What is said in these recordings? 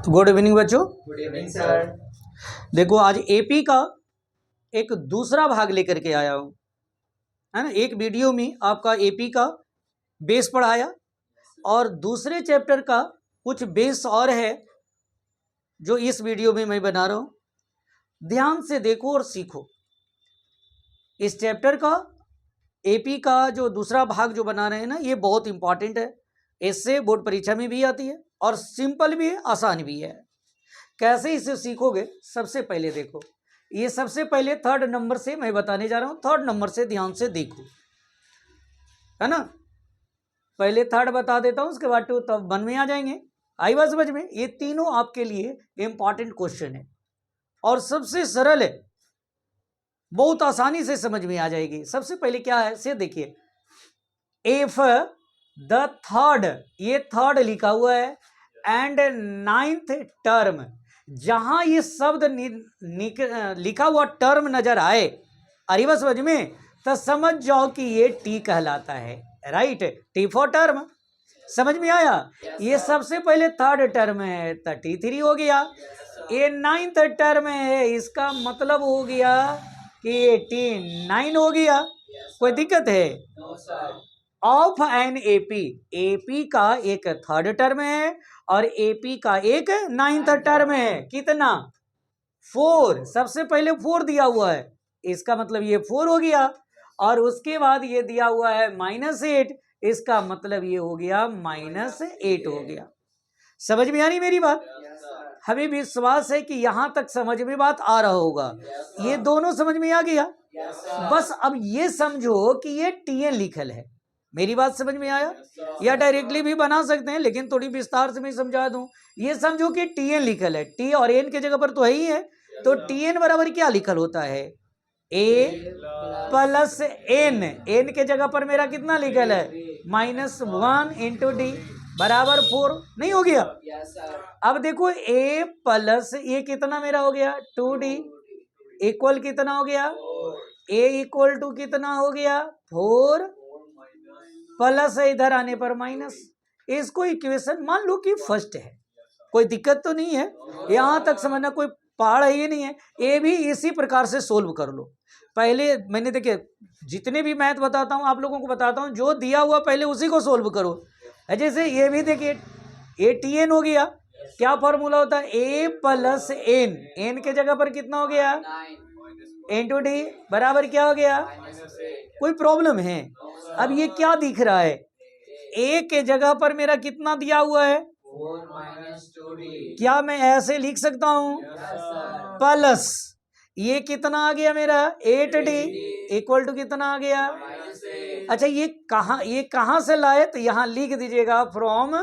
Good evening बच्चों। Good evening sir. देखो आज एपी का एक दूसरा भाग लेकर के आया हूं, है ना। एक वीडियो में आपका एपी का बेस पढ़ाया और दूसरे चैप्टर का कुछ बेस और है जो इस वीडियो में मैं बना रहा हूं। ध्यान से देखो और सीखो। इस चैप्टर का एपी का जो दूसरा भाग जो बना रहे हैं ना, ये बहुत इंपॉर्टेंट है। इससे बोर्ड परीक्षा में भी आती है और सिंपल भी है, आसान भी है। कैसे इसे सीखोगे? सबसे पहले देखो, ये सबसे पहले थर्ड नंबर से मैं बताने जा रहा हूं। थर्ड नंबर से ध्यान से देखो, है ना। पहले थर्ड बता देता हूं, उसके बाद टू, तब वन में आ जाएंगे। आई बात समझ में? ये तीनों आपके लिए इंपॉर्टेंट क्वेश्चन है और सबसे सरल है, बहुत आसानी से समझ में आ जाएगी। सबसे पहले क्या है से देखिए, इफ द थर्ड, ये थर्ड लिखा हुआ है, एंड नाइन्थ टर्म, जहां ये शब्द लिखा हुआ टर्म नजर आए, अरे बस समझ में, तो समझ जाओ कि ये टी कहलाता है। Right, T for term. समझ में आया? ये सबसे पहले थर्ड टर्म है तो T3 हो गया। ये नाइन्थ टर्म है, इसका मतलब हो गया कि ये T9 हो गया। कोई दिक्कत है? ऑफ एन एपी, एपी का एक थर्ड टर्म है और एपी का एक नाइन्थ टर्म है। कितना? 4। सबसे पहले 4 दिया हुआ है, इसका मतलब ये 4 हो गया। और उसके बाद ये दिया हुआ है -8, इसका मतलब ये हो गया -8 हो गया। समझ में आ रही मेरी बात? हमें विश्वास है कि यहां तक समझ में बात आ रहा होगा। ये दोनों समझ में आ गया। बस अब ये समझो कि ये TN लिखल है। मेरी बात समझ में आया? या डायरेक्टली भी बना सकते हैं, लेकिन थोड़ी विस्तार से मैं समझा दूं। ये समझो कि TN लिखल है, टी और एन के जगह पर तो है ही है। तो TN बराबर क्या लिखल होता है? A plus N. एन के जगह पर मेरा कितना लिखल है? -1 इंटू डी बराबर 4। नहीं हो गया? अब देखो A प्लस ये कितना मेरा हो गया? 2D इक्वल कितना हो गया? A इक्वल टू कितना हो गया? 4 प्लस है, इधर आने पर माइनस। इसको इक्वेशन मान लो कि फर्स्ट है, कोई दिक्कत तो नहीं है। यहां तक समझना, कोई पहाड़ है ये नहीं है। ये भी इसी प्रकार से सोल्व कर लो। पहले मैंने देखिए, जितने भी मैथ बताता हूं आप लोगों को बताता हूं, जो दिया हुआ पहले उसी को सोल्व करो। जैसे ये भी देखिए, ये TN हो गया। क्या फॉर्मूला होता है? A plus N. एन के जगह पर कितना हो गया? इंटू डी बराबर क्या हो गया? कोई प्रॉब्लम है? अब ये क्या दिख रहा है? A के जगह पर मेरा कितना दिया हुआ है? 4 - 2D। क्या मैं ऐसे लिख सकता हूं? प्लस ये कितना आ गया मेरा? 8D इक्वल टू कितना आ गया? अच्छा, ये कहां से लाए? तो यहां लिख दीजिएगा फ्रॉम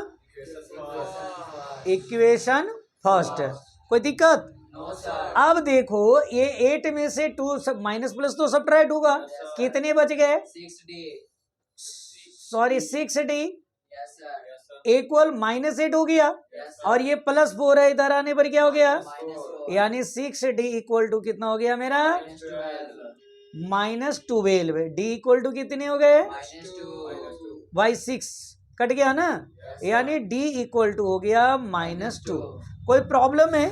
इक्वेशन फर्स्ट। कोई दिक्कत? अब देखो, ये 8 में से 2 सब माइनस प्लस तो सब्ट्रैक्ट होगा। कितने बच गए? 6D इक्वल -8 हो गया। और ये +4 है, इधर आने पर क्या हो गया? यानी 6D इक्वल टू कितना हो गया मेरा? -12। D इक्वल टू कितने हो गए? -6 कट गया ना, यानी D इक्वल टू हो गया -2। कोई प्रॉब्लम है?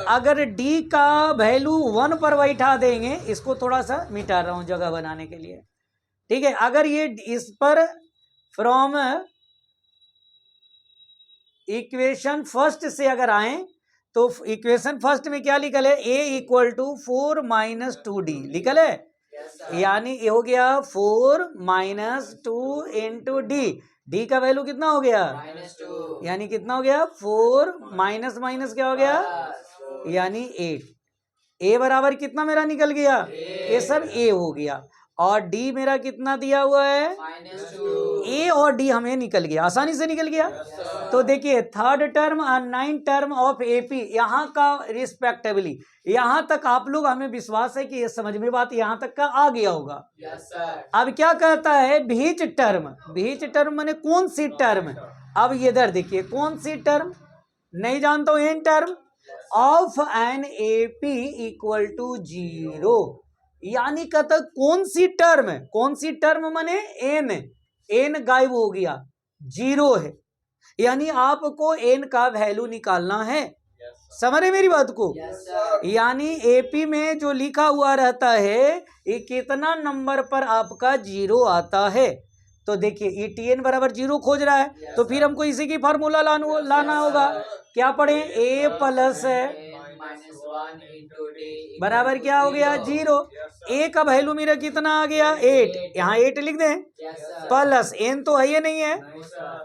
अगर D का वैल्यू 1 पर बैठा देंगे, इसको थोड़ा सा मिटा रहा हूं जगह बनाने के लिए, ठीक है। अगर ये इस पर फ्रॉम इक्वेशन फर्स्ट से अगर आए, तो इक्वेशन फर्स्ट में क्या लिखल है? A इक्वल टू 4 - 2D लिखल है। यानी ये हो गया 4 - 2 इंटू डी का वैल्यू कितना हो गया? यानी कितना हो गया? 4 माइनस माइनस क्या हो गया? यानी 8। A बराबर कितना मेरा निकल गया? ये सब A हो गया। और D मेरा कितना दिया हुआ है? A और D हमें निकल गया, आसानी से निकल गया। तो देखिए, थर्ड टर्म और नाइन्थ टर्म ऑफ एपी यहाँ का रिस्पेक्टिवली, यहाँ तक आप लोग, हमें विश्वास है कि ये समझ में बात यहाँ तक का आ गया होगा। अब क्या कहता है? बीच टर्म। बीच टर्म माने कौन सी टर्म? अब ये इधर देखिए, कौन सी टर्म? नहीं जानता हूं। N term of an AP equal to 0। यानी कहता कौन सी टर्म? कौन सी टर्म माने एन। एन गायब हो गया, 0 है। यानी आपको एन का वैल्यू निकालना है। समझ रहे मेरी बात को? Yes, sir. यानी एपी में जो लिखा हुआ रहता है ये कितना नंबर पर आपका जीरो आता है। तो देखिए ये टीएन बराबर जीरो खोज रहा है, तो फिर हमको इसी की फार्मूला लाना होगा। क्या पढ़े? ए प्लस Minus 1 into D बराबर क्या हो गया? जीरो। ए का वैल्यू मेरा कितना आ गया? 8। यहाँ 8 लिख दें, Yes, sir. प्लस एन तो है ही नहीं है, No, sir.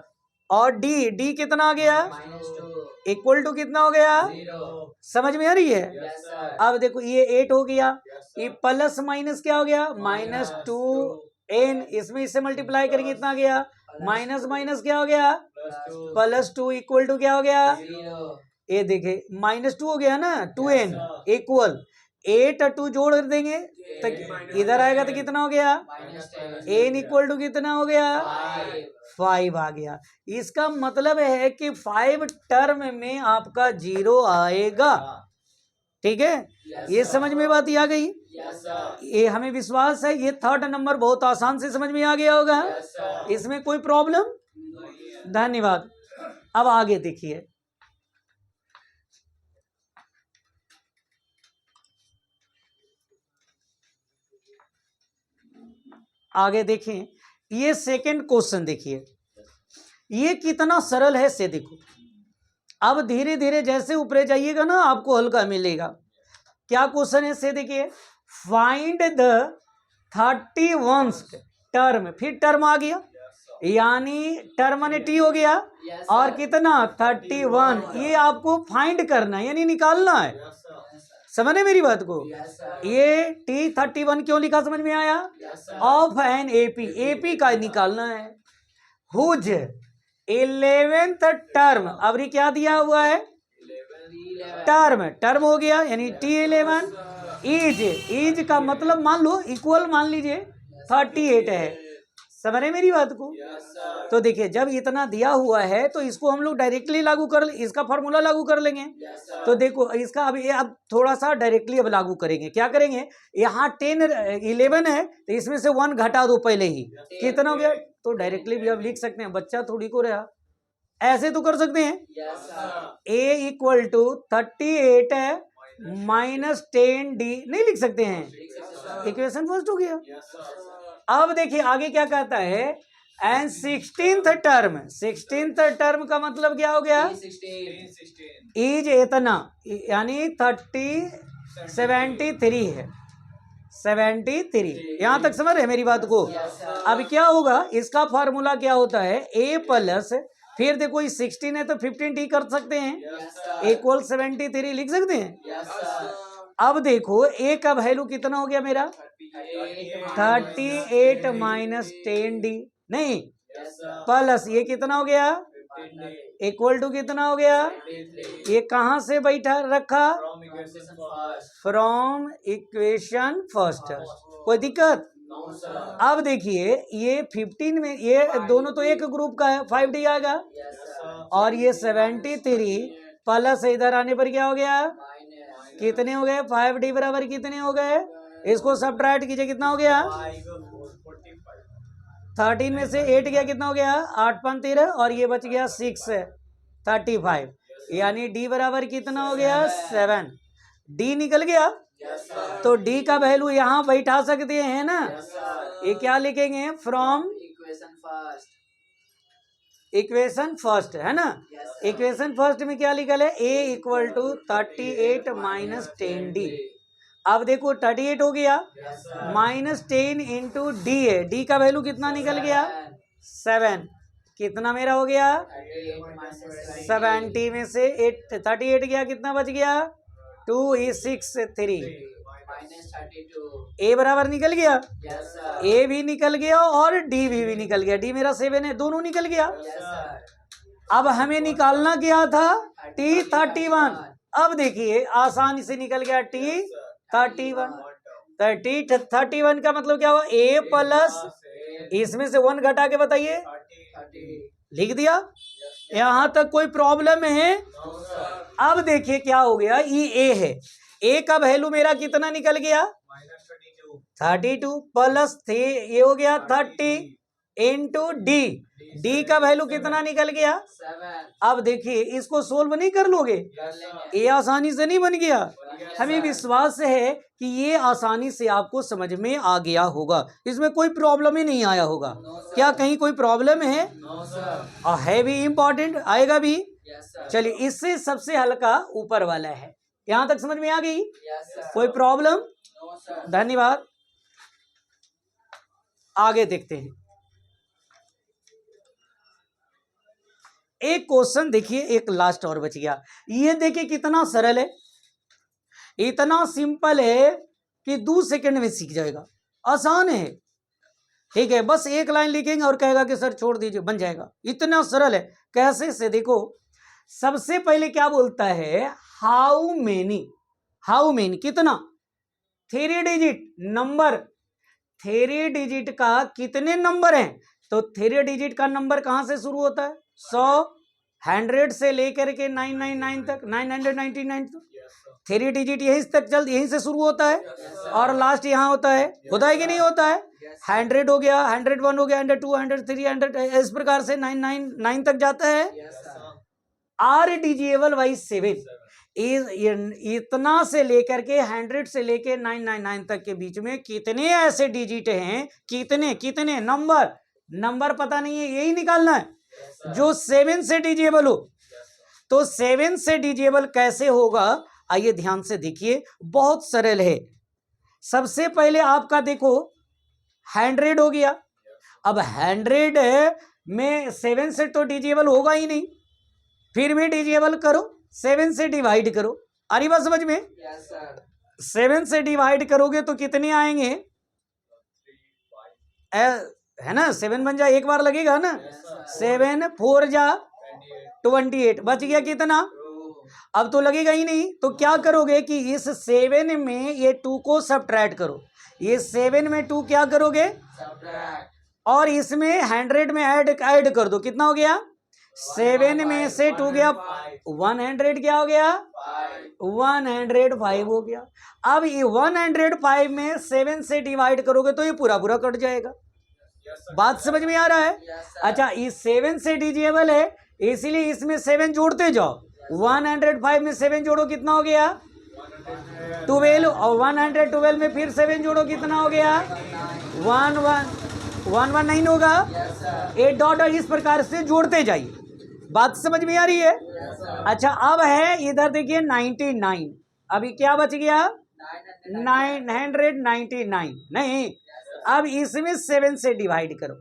और डी कितना आ गया? Minus 2. इक्वल टू कितना हो गया? 0. समझ में आ रही है? Yes, sir. अब देखो ये 8 हो गया, ये प्लस माइनस क्या हो गया? माइनस 2 एन, इसमें इससे मल्टीप्लाई करेंगे इतना गया, माइनस माइनस क्या हो गया? प्लस 2 इक्वल टू क्या हो गया? 0. ये देखे माइनस 2 हो गया ना, 2n इक्वल 8 2 जोड़ देंगे तो इधर आएगा तो कितना हो गया? Minus 10. एन इक्वल टू कितना हो गया? 5. 5 आ गया। इसका मतलब है कि 5 टर्म में आपका जीरो आएगा। ठीक है, ये समझ में बात आ गई? Yes, sir. ये हमें विश्वास है ये थर्ड नंबर बहुत आसान से समझ में आ गया होगा, Yes, sir. इसमें कोई प्रॉब्लम? धन्यवाद। अब आगे देखिए, आगे देखें, ये सेकंड क्वेश्चन देखिए, ये कितना सरल है से देखो। अब धीरे धीरे जैसे ऊपरे जाइएगा ना आपको हल्का मिलेगा। क्या क्वेश्चन है से देखिए, फाइंड द 31 टर्म, फिर टर्म आ गया, यानी टर्म ने टी हो गया, Yes, और sir. कितना 31, ये आपको फाइंड करना है यानी निकालना है। समझे मेरी बात को? Yes, sir. ये टी 31 क्यों लिखा समझ में आया? Yes, sir. Of an AP, AP का निकालना है। हुज 11th टर्म, अब ये क्या दिया हुआ है? 11. टर्म, टर्म हो गया यानी T11 इज का मतलब मान लो इक्वल मान लीजिए 38 है। समझ रहे मेरी बात को? Yes, sir. तो देखिए जब इतना दिया हुआ है तो इसको हम लोग डायरेक्टली लागू कर, इसका फॉर्मूला लागू कर लेंगे। Yes, sir. तो देखो इसका अब थोड़ा सा डायरेक्टली अब लागू करेंगे। क्या करेंगे? यहाँ 11 है तो इसमें से 1 घटा दो पहले ही, कितना हो गया? तो डायरेक्टली भी अब लिख सकते हैं, बच्चा थोड़ी को रहा, ऐसे तो कर सकते हैं। Yes, sir. A equal to 38 है माइनस 10 डी, नहीं लिख सकते हैं, इक्वेशन फर्स्ट हो गया। अब देखिए आगे क्या कहता है, and 16th term, 16th term का मतलब क्या हो गया? 16. इज इतना, यानी 73 है, 73। यहाँ तक समझ रहे मेरी बात को? अब क्या होगा, इसका फार्मूला क्या होता है? ए प्लस, फिर देखो ये 16 है तो 15 टी कर सकते हैं, Yes, sir. इक्वल 73 लिख सकते हैं। Yes, sir. अब देखो ए का वैल्यू कितना हो गया मेरा? 38 माइनस 10 डी, नहीं Yes, sir. प्लस ये कितना हो गया? 15. इक्वल टू कितना हो गया? 23. ये कहाँ से बैठा रखा? From equation first. From equation first. कोई दिक्कत? No, sir. अब देखिए ये 15 में ये दोनों तो एक ग्रुप का है, 5D आएगा, Yes, sir. और ये 73 प्लस इधर आने पर क्या हो गया? Minus. कितने हो गए? 5D बराबर कितने हो गए? इसको सब्ट्रैक्ट कीजिए, कितना हो गया? 13 में से 8 गया, कितना हो गया? 8 5 13, और ये बच गया 6 35, यानी डी बराबर कितना हो गया? 7। डी निकल गया, Yes, sir. तो डी का वैल्यू यहाँ बैठा सकते हैं ना। Yes, sir. ये क्या लिखेंगे? From Equation first. Equation first, है ना। Yes, sir. इक्वेशन फर्स्ट में क्या लिखल है? ए इक्वल टू 38 माइनस 10 डी। अब देखो 38 हो गया, Yes, sir. Minus 10 into D है, डी का वैल्यू कितना निकल गया? 7। कितना मेरा हो गया? 38 minus 70 में से 38 गया, कितना बच गया? 2 is 6 3, minus 32. ए बराबर निकल गया, Yes, sir. ए भी निकल गया और डी भी निकल गया। डी मेरा 7 है, दोनों निकल गया। Yes, sir. अब हमें निकालना क्या था? T31। अब देखिए आसानी से निकल गया T31। 31 का मतलब क्या हुआ? ए प्लस, इसमें से 1 घटा के बताइए, 30. लिख दिया। यहाँ तक कोई प्रॉब्लम है? No, sir. अब देखिए क्या हो गया, ये ए है, ए का वैल्यू मेरा कितना निकल गया? 32 प्लस थे, ये हो गया 30, इंटू डी, डी का वैल्यू कितना निकल गया। 7 अब देखिए इसको सोल्व नहीं कर लोगे, कर लेंगे ये आसानी से नहीं बन गया। हमें विश्वास है कि ये आसानी से आपको समझ में आ गया होगा, इसमें कोई प्रॉब्लम ही नहीं आया होगा। क्या कहीं कोई प्रॉब्लम है? नो सर और है भी इम्पोर्टेंट, आएगा भी। यस सर चलिए इससे सबसे हल्का ऊपर वाला है, यहां तक समझ में आ गई? यस सर कोई प्रॉब्लम? नो सर धन्यवाद। आगे देखते हैं, एक क्वेश्चन देखिए, एक लास्ट और बच गया। ये देखिए कितना सरल है, इतना सिंपल है कि 2 सेकंड में सीख जाएगा, आसान है। ठीक है, बस एक लाइन लिखेंगे और कहेगा कि सर छोड़ दीजिए, बन जाएगा, इतना सरल है। कैसे से देखो, सबसे पहले क्या बोलता है, हाउ मेनी, हाउ मेनी कितना, 3 डिजिट नंबर, 3 डिजिट का कितने नंबर हैं, तो 3 डिजिट का नंबर कहां से शुरू होता है, 100, 100 से लेकर के 999 तक, 999 तक 3 डिजिट यहीं तक यहीं से शुरू होता है और लास्ट यहाँ होता है कि नहीं होता है। 100 हो गया, 101 हो गया, 102, 103, 100, इस प्रकार से 999 तक जाता है। यस सर आर डिजिएबल बाई 7, इतना से लेकर के 100 से लेकर 999 तक के बीच में कितने ऐसे डिजिट हैं, कितने नंबर पता नहीं है, यही निकालना है जो 7 से डिजिएबल हो। तो 7 से डिजिएबल कैसे होगा, आइए ध्यान से देखिए, बहुत सरल है। सबसे पहले आपका देखो 100 हो गया, अब 100 में 7 से तो डिजिएबल होगा ही नहीं, फिर भी डिजिएबल करो, 7 से डिवाइड करो, आ रही बात समझ में। यस सर 7 से डिवाइड करोगे तो कितने आएंगे, है ना, 7 बन जा, एक बार लगेगा ना, 7 4 जा 28, बच गया कितना, अब तो लगेगा ही नहीं। तो क्या करोगे कि इस 7 में ये 2 को सब्ट्रैक्ट करो, ये 7 में 2 क्या करोगे, सब्ट्रैक्ट और इसमें 100 में ऐड कर दो, कितना हो गया, 7 में से 2 गया, 100 क्या हो गया, 105 हो गया। अब ये 105 में 7 से डिवाइड करोगे तो ये पूरा कट जाएगा। बात समझ में आ रहा है? अच्छा, इस 7 से डिजिएबल है, इसलिए इसमें 7 जोड़ते जाओ, 105 में 7 जोड़ो, कितना हो गया, 12, और 112 में फिर 7 जोड़ो, कितना हो गया, 119 होगा। 8 डॉट, इस प्रकार से जोड़ते जाइए, बात समझ में आ रही है? अच्छा, अब है इधर देखिए 99, अभी क्या बच गया, 999 नहीं, अब इसमें 7 से डिवाइड करो,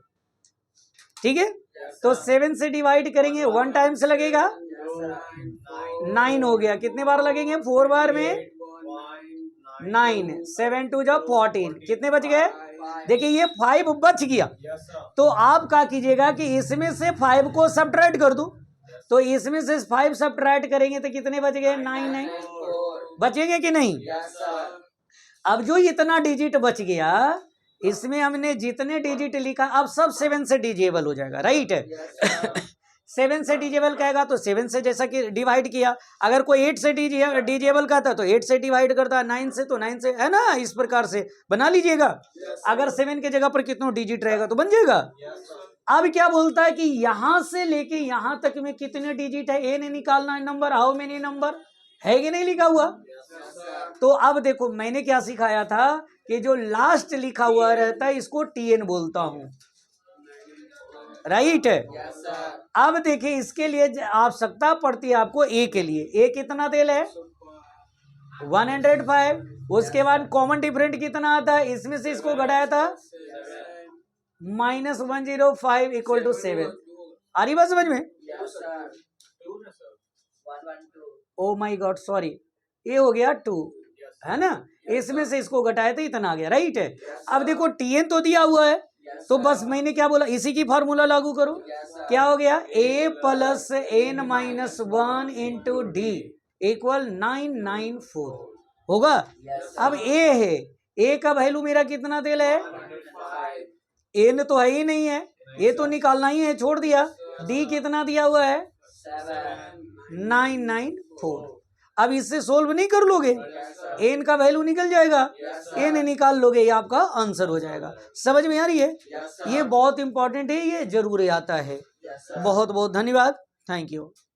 ठीक है, तो 7 से डिवाइड करेंगे, 1 टाइम से लगेगा, 9 हो गया, कितने बार लगेंगे, 4 बार में 9, 7 2 जा 14, कितने बच गए, देखिए ये 5 बच गया। तो आप क्या कीजिएगा कि इसमें से 5 को सब्ट्रैक्ट कर दो, तो इसमें से 5 सब्ट्रैक्ट करेंगे तो कितने बच गए, 9 बचेंगे कि नहीं। अब जो इतना डिजिट बच गया, इसमें हमने जितने डिजिट लिखा, अब सब 7 से डिजिएबल हो जाएगा, राइट है। 7 से डिजिएबल कहेगा तो 7 से, जैसा कि डिवाइड किया, अगर कोई 8 से डिजिएबल कहता तो 8 से डिवाइड करता, 9 से तो 9 से, है ना, इस प्रकार से बना लीजिएगा। अगर 7 के जगह पर कितना डिजिट रहेगा तो बन जाएगा। अब क्या बोलता है कि यहां से लेके यहां तक में कितने डिजिट है, ए ने निकालना है नंबर, हाउ मेनी नंबर है कि नहीं लिखा हुआ। तो अब देखो मैंने क्या सिखाया था कि जो लास्ट लिखा हुआ रहता है इसको टीएन बोलता हूं, राइट है। अब देखिए इसके लिए आवश्यकता पड़ती है आपको ए के लिए, ए कितना तेल है, 105, उसके बाद कॉमन डिफरेंट कितना आता है, इसमें से इसको घटाया था, -105 इक्वल टू 7, आ रही बात समझ में। ओ माई गॉड, सॉरी, ये हो गया 2, है ना, इसमें से इसको घटाया तो इतना आ गया, राइट है। अब देखो टीएन तो दिया हुआ है, तो बस मैंने क्या बोला, इसी की फॉर्मूला लागू करो, क्या हो गया, a plus n minus 1 into D equal 994 होगा। अब a है, a का वैल्यू मेरा कितना तेल है, n तो है ही नहीं है, ये तो निकालना ही है, छोड़ दिया। d कितना दिया हुआ है, 994। अब इससे सोल्व नहीं कर लोगे, Yes, sir. एन का वैल्यू निकल जाएगा, Yes, sir. एन निकाल लोगे, ये आपका आंसर हो जाएगा। समझ में आ रही है? Yes, sir. ये बहुत इंपॉर्टेंट है, ये जरूर आता है। Yes, sir. बहुत बहुत धन्यवाद, थैंक यू।